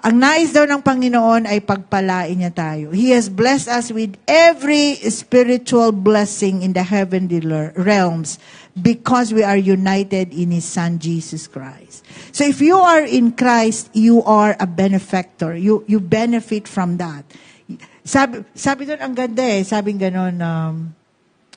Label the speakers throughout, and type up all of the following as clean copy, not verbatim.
Speaker 1: Ang nais daw ng Panginoon ay pagpalain niya tayo. He has blessed us with every spiritual blessing in the heavenly realms because we are united in His Son, Jesus Christ. So if you are in Christ, you are a benefactor. You benefit from that. Sabi doon, ang ganda Sabi ganon,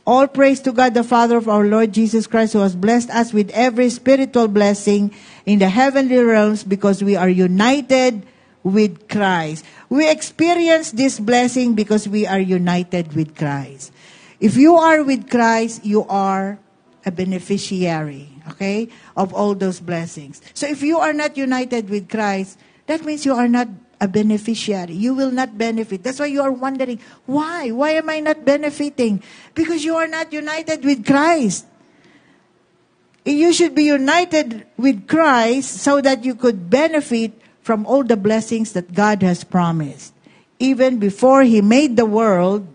Speaker 1: all praise to God, the Father of our Lord Jesus Christ, who has blessed us with every spiritual blessing in the heavenly realms because we are united with Christ. We experience this blessing because we are united with Christ. If you are with Christ, you are a beneficiary, okay, of all those blessings. So if you are not united with Christ, that means you are not a beneficiary. You will not benefit. That's why you are wondering, why? Why am I not benefiting? Because you are not united with Christ. You should be united with Christ so that you could benefit from all the blessings that God has promised. Even before He made the world,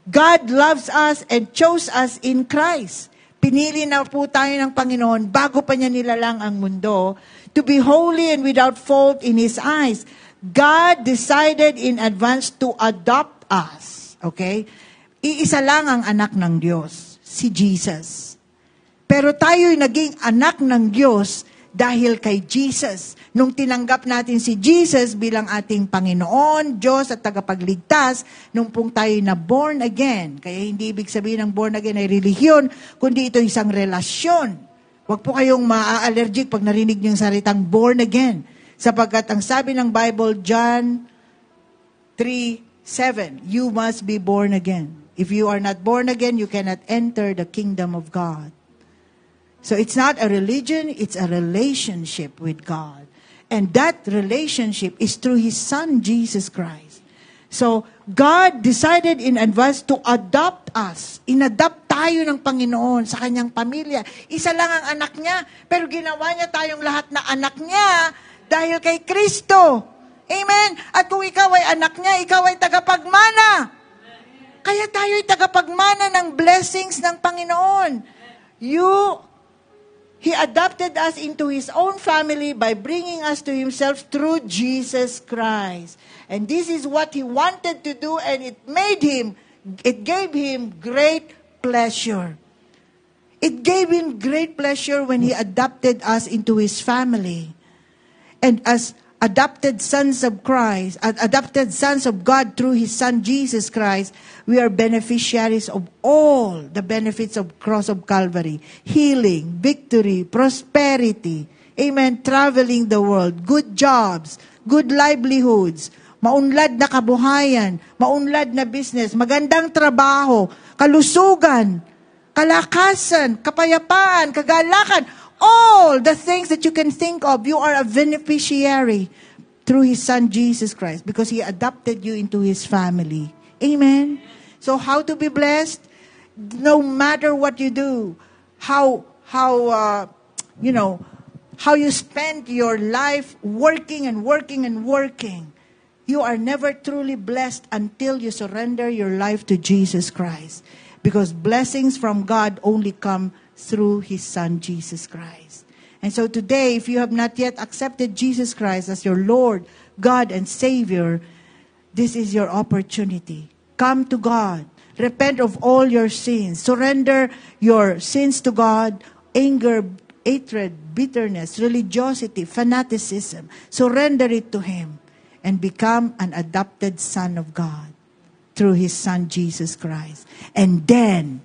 Speaker 1: God loves us and chose us in Christ. Pinili na po tayo ng Panginoon bago pa niya nilalang ang mundo to be holy and without fault in His eyes. God decided in advance to adopt us. Okay? Iisa lang ang anak ng Diyos, si Jesus. Pero tayo'y naging anak ng Diyos dahil kay Jesus. Nung tinanggap natin si Jesus bilang ating Panginoon, Diyos at tagapagligtas, nung pong tayo na born again. Kaya hindi ibig sabihin ng born again ay relihiyon, kundi ito isang relasyon. Huwag po kayong ma-allergic pag narinig niyo yung salitang born again. Sapagkat ang sabi ng Bible, John 3:7, you must be born again. If you are not born again, you cannot enter the kingdom of God. So it's not a religion, it's a relationship with God. And that relationship is through His Son, Jesus Christ. So, God decided in advance to adopt us. Inadopt tayo ng Panginoon sa Kanyang pamilya. Isa lang ang anak niya, pero ginawa niya tayong lahat na anak niya dahil kay Kristo. Amen? At kung ikaw ay anak niya, ikaw ay tagapagmana. Kaya tayo ay tagapagmana ng blessings ng Panginoon. He adopted us into His own family by bringing us to Himself through Jesus Christ. And this is what He wanted to do, and it gave Him great pleasure. It gave Him great pleasure when He adopted us into His family. And as adopted sons of Christ, adopted sons of God through His Son Jesus Christ, we are beneficiaries of all the benefits of cross of Calvary. Healing, victory, prosperity, amen, traveling the world, good jobs, good livelihoods, maunlad na kabuhayan, maunlad na business, magandang trabaho, kalusugan, kalakasan, kapayapaan, kagalakan, all the things that you can think of, you are a beneficiary through His Son, Jesus Christ, because He adopted you into His family. Amen? So how to be blessed? No matter what you do, how you spend your life working and working and working, you are never truly blessed until you surrender your life to Jesus Christ. Because blessings from God only come through His Son, Jesus Christ. And so today, if you have not yet accepted Jesus Christ as your Lord, God, and Savior, this is your opportunity. Come to God. Repent of all your sins. Surrender your sins to God. Anger, hatred, bitterness, religiosity, fanaticism. Surrender it to Him and become an adopted son of God through His Son, Jesus Christ. And then,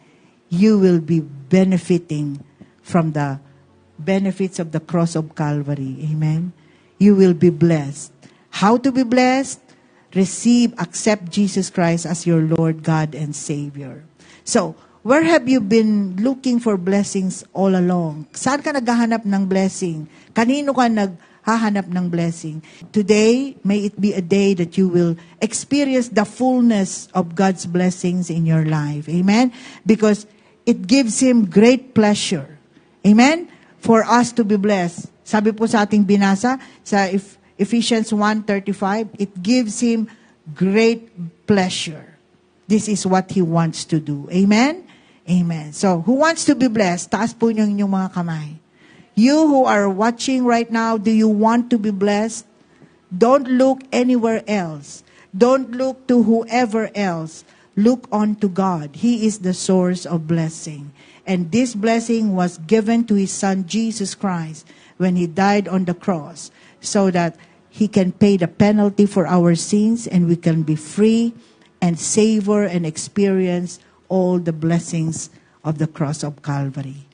Speaker 1: you will be benefiting from the benefits of the cross of Calvary. Amen? You will be blessed. How to be blessed? Accept Jesus Christ as your Lord, God, and Savior. So, where have you been looking for blessings all along? Saan ka naghahanap ng blessing? Kanino ka naghahanap ng blessing? Today, may it be a day that you will experience the fullness of God's blessings in your life. Amen? Because it gives Him great pleasure. Amen? For us to be blessed. Sabi po sa ating binasa, sa Ephesians 1:35, it gives Him great pleasure. This is what He wants to do. Amen? Amen. So, who wants to be blessed? Taas po niyo inyong mga kamay. You who are watching right now, do you want to be blessed? Don't look anywhere else. Don't look to whoever else. Look on to God. He is the source of blessing. And this blessing was given to His Son, Jesus Christ, when He died on the cross, so that He can pay the penalty for our sins and we can be free and savor and experience all the blessings of the cross of Calvary.